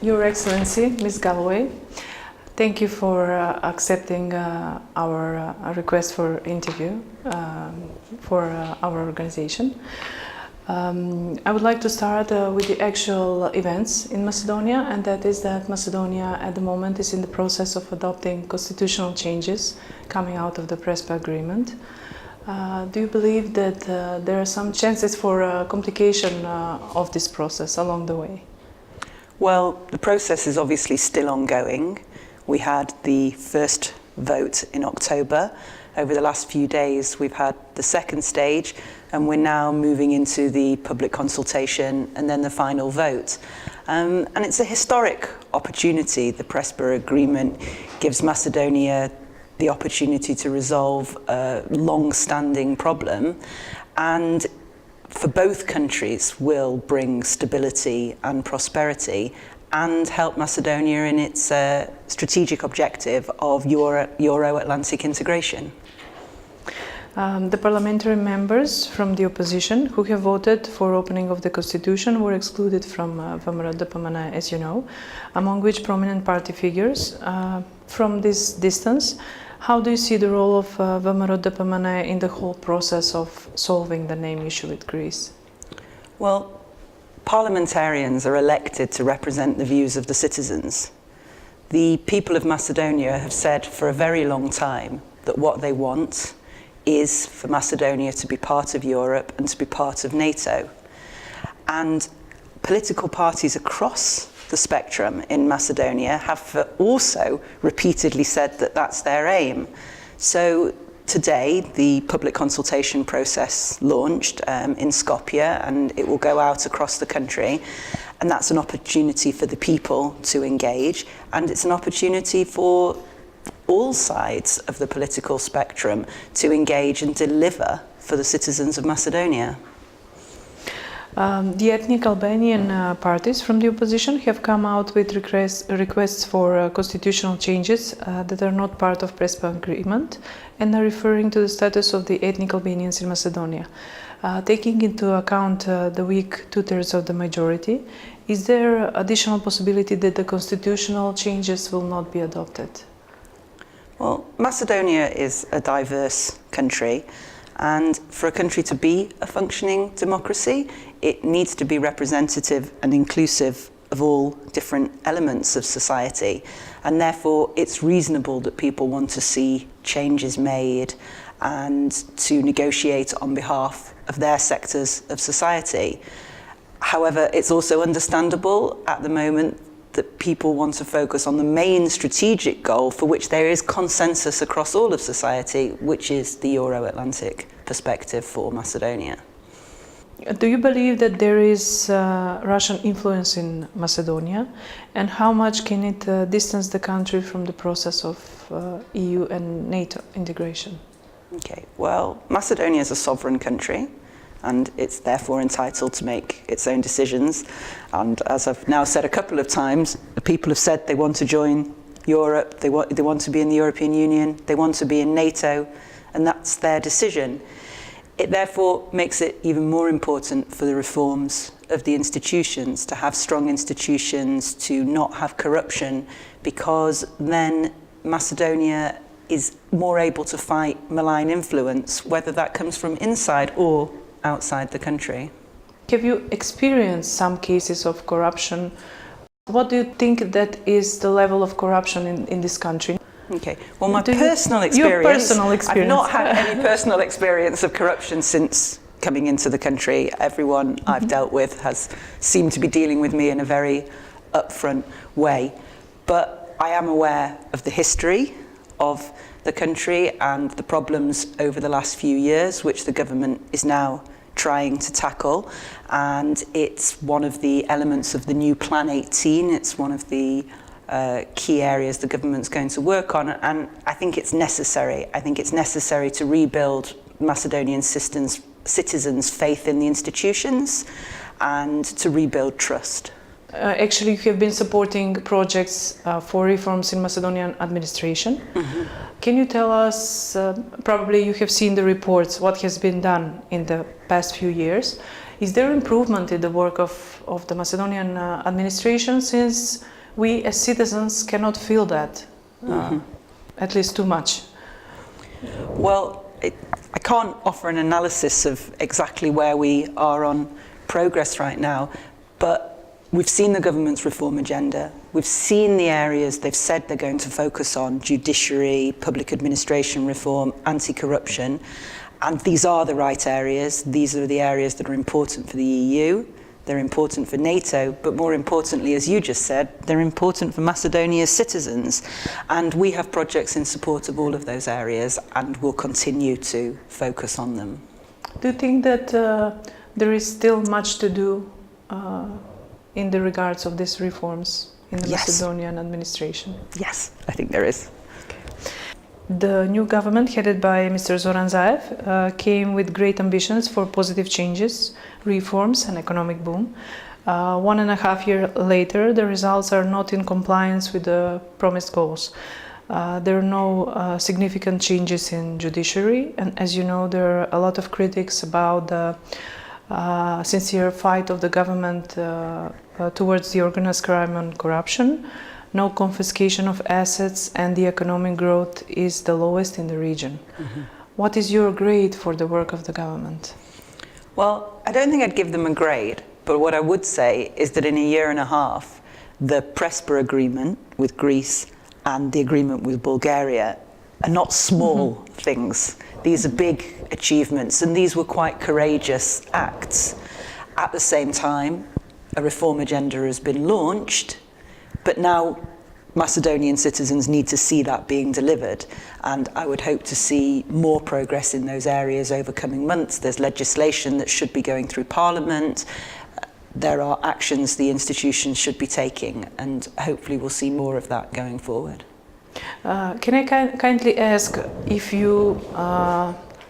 Your Excellency, Ms. Galloway, thank you for accepting our request for interview for our organization. I would like to start with the actual events in Macedonia, and that is that Macedonia at the moment is in the process of adopting constitutional changes coming out of the Prespa Agreement. Do you believe that there are some chances for complication of this process along the way? Well, the process is obviously still ongoing. We had the first vote in October. Over the last few days, we've had the second stage, and we're now moving into the public consultation and then the final vote. And it's a historic opportunity. The Prespa Agreement gives Macedonia the opportunity to resolve a long-standing problem, and for both countries will bring stability and prosperity and help Macedonia in its strategic objective of Euro-Atlantic integration. The parliamentary members from the opposition who have voted for opening of the constitution were excluded from VMRO-DPMNE, as you know, among which prominent party figures. From this distance, how do you see the role of VMRO-DPMNE in the whole process of solving the name issue with Greece? Well, parliamentarians are elected to represent the views of the citizens. The people of Macedonia have said for a very long time that what they want is for Macedonia to be part of Europe and to be part of NATO. And political parties across the spectrum in Macedonia have also repeatedly said that that's their aim. So today, the public consultation process launched in Skopje, and it will go out across the country. And that's an opportunity for the people to engage, and it's an opportunity for all sides of the political spectrum to engage and deliver for the citizens of Macedonia. The ethnic Albanian parties from the opposition have come out with requests for constitutional changes that are not part of Prespa Agreement and are referring to the status of the ethnic Albanians in Macedonia. Taking into account the weak two-thirds of the majority, is there additional possibility that the constitutional changes will not be adopted? Well, Macedonia is a diverse country, and for a country to be a functioning democracy, it needs to be representative and inclusive of all different elements of society. And therefore, it's reasonable that people want to see changes made and to negotiate on behalf of their sectors of society. However, it's also understandable at the moment that people want to focus on the main strategic goal for which there is consensus across all of society, which is the Euro-Atlantic perspective for Macedonia. Do you believe that there is Russian influence in Macedonia, and how much can it distance the country from the process of EU and NATO integration? Okay, well, Macedonia is a sovereign country, and it's therefore entitled to make its own decisions. And as I've now said a couple of times, the people have said they want to join Europe, they want to be in the European Union, they want to be in NATO, and that's their decision. It therefore makes it even more important for the reforms of the institutions, to have strong institutions, to not have corruption, because then Macedonia is more able to fight malign influence, whether that comes from inside or outside the country. Have you experienced some cases of corruption? What do you think that is the level of corruption in this country? Okay, well, my personal experience, I've not had any personal experience of corruption since coming into the country. Everyone I've dealt with has seemed to be dealing with me in a very upfront way. But I am aware of the history of the country and the problems over the last few years, which the government is now trying to tackle. And it's one of the elements of the new Plan 18. It's one of the key areas the government's going to work on, and I think it's necessary. I think it's necessary to rebuild Macedonian citizens' faith in the institutions and to rebuild trust. Actually, you have been supporting projects for reforms in Macedonian administration. Mm-hmm. Can you tell us, probably you have seen the reports, what has been done in the past few years. Is there improvement in the work of the Macedonian administration, since we as citizens cannot feel that, at least too much? Well, I can't offer an analysis of exactly where we are on progress right now, but we've seen the government's reform agenda. We've seen the areas they've said they're going to focus on: judiciary, public administration reform, anti-corruption. And these are the right areas. These are the areas that are important for the EU. They're important for NATO, but more importantly, as you just said, they're important for Macedonia's citizens. And we have projects in support of all of those areas, and we'll continue to focus on them. Do you think that there is still much to do in the regards of these reforms in the Macedonian administration? Yes, I think there is. The new government, headed by Mr. Zoran Zaev, came with great ambitions for positive changes, reforms and economic boom. 1.5 years later, the results are not in compliance with the promised goals. There are no significant changes in judiciary, and as you know, there are a lot of critics about the sincere fight of the government towards the organized crime and corruption. No confiscation of assets, and the economic growth is the lowest in the region. What is your grade for the work of the government? Well, I don't think I'd give them a grade, but what I would say is that in a year and a half, the Prespa agreement with Greece and the agreement with Bulgaria are not small things. These are big achievements, and these were quite courageous acts. At the same time, a reform agenda has been launched, but now Macedonian citizens need to see that being delivered, and I would hope to see more progress in those areas over coming months. There's legislation that should be going through Parliament. There are actions the institutions should be taking, and hopefully we'll see more of that going forward. Can I kindly ask if you,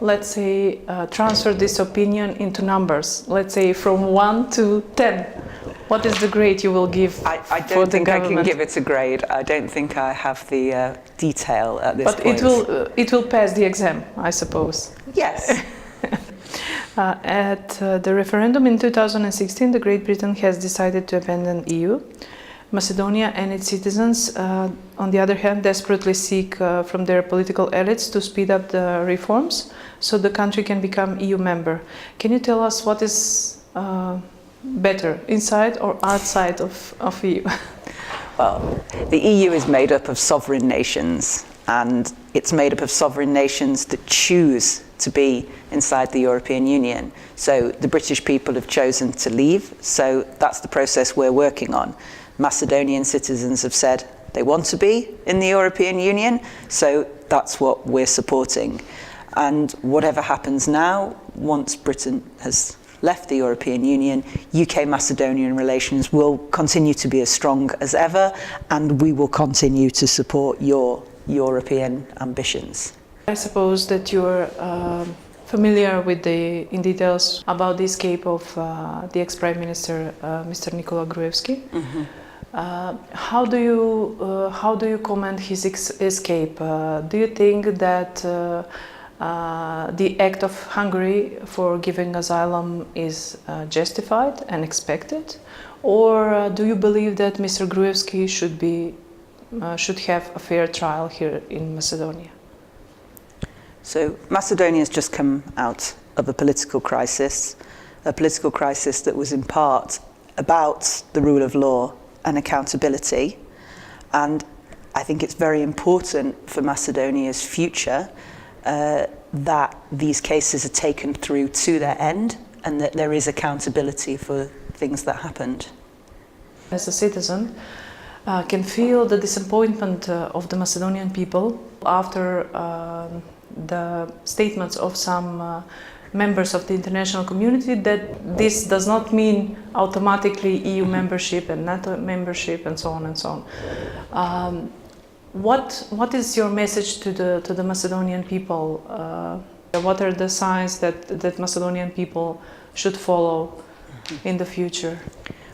let's say, transfer this opinion into numbers, let's say from 1 to 10? What is the grade you will give I for don't the think I government? can give it a grade. I don't think I have the detail at this point. But it will pass the exam, I suppose. Yes. At the referendum in 2016, the Great Britain has decided to abandon EU. Macedonia and its citizens, on the other hand, desperately seek from their political elites to speed up the reforms so the country can become EU member. Can you tell us what is better, inside or outside of EU? Well, the EU is made up of sovereign nations, and it's made up of sovereign nations that choose to be inside the European Union. So the British people have chosen to leave, so that's the process we're working on. Macedonian citizens have said they want to be in the European Union, so that's what we're supporting. And whatever happens now, once Britain has left the European Union, UK-Macedonian relations will continue to be as strong as ever, and we will continue to support your European ambitions. I suppose that you're familiar with in details about the escape of the ex-Prime Minister, Mr. Nikola Gruevski. How do you comment his escape? Do you think that the act of Hungary for giving asylum is justified and expected, or do you believe that Mr. Gruevski should have a fair trial here in Macedonia? So Macedonia has just come out of a political crisis that was in part about the rule of law and accountability. And I think it's very important for Macedonia's future that these cases are taken through to their end and that there is accountability for things that happened. As a citizen, can feel the disappointment of the Macedonian people after the statements of some members of the international community that this does not mean automatically EU membership and NATO membership and so on and so on. What is your message to the Macedonian people? What are the signs that Macedonian people should follow in the future?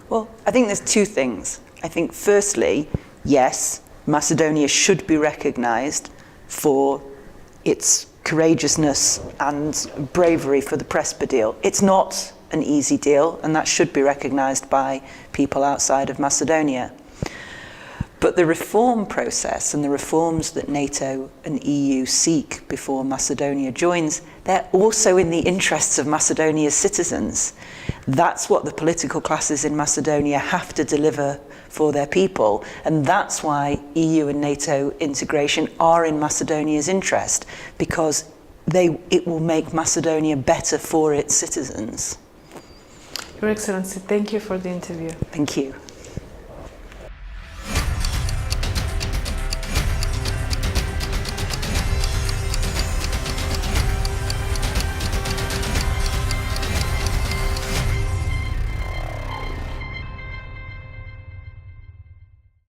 Well, I think there's two things. I think firstly, yes, Macedonia should be recognised for its courageousness and bravery for the Prespa deal. It's not an easy deal, and that should be recognised by people outside of Macedonia. But the reform process and the reforms that NATO and EU seek before Macedonia joins, they're also in the interests of Macedonia's citizens. That's what the political classes in Macedonia have to deliver for their people, and that's why EU and NATO integration are in Macedonia's interest, because it will make Macedonia better for its citizens. Your Excellency, thank you for the interview. Thank you.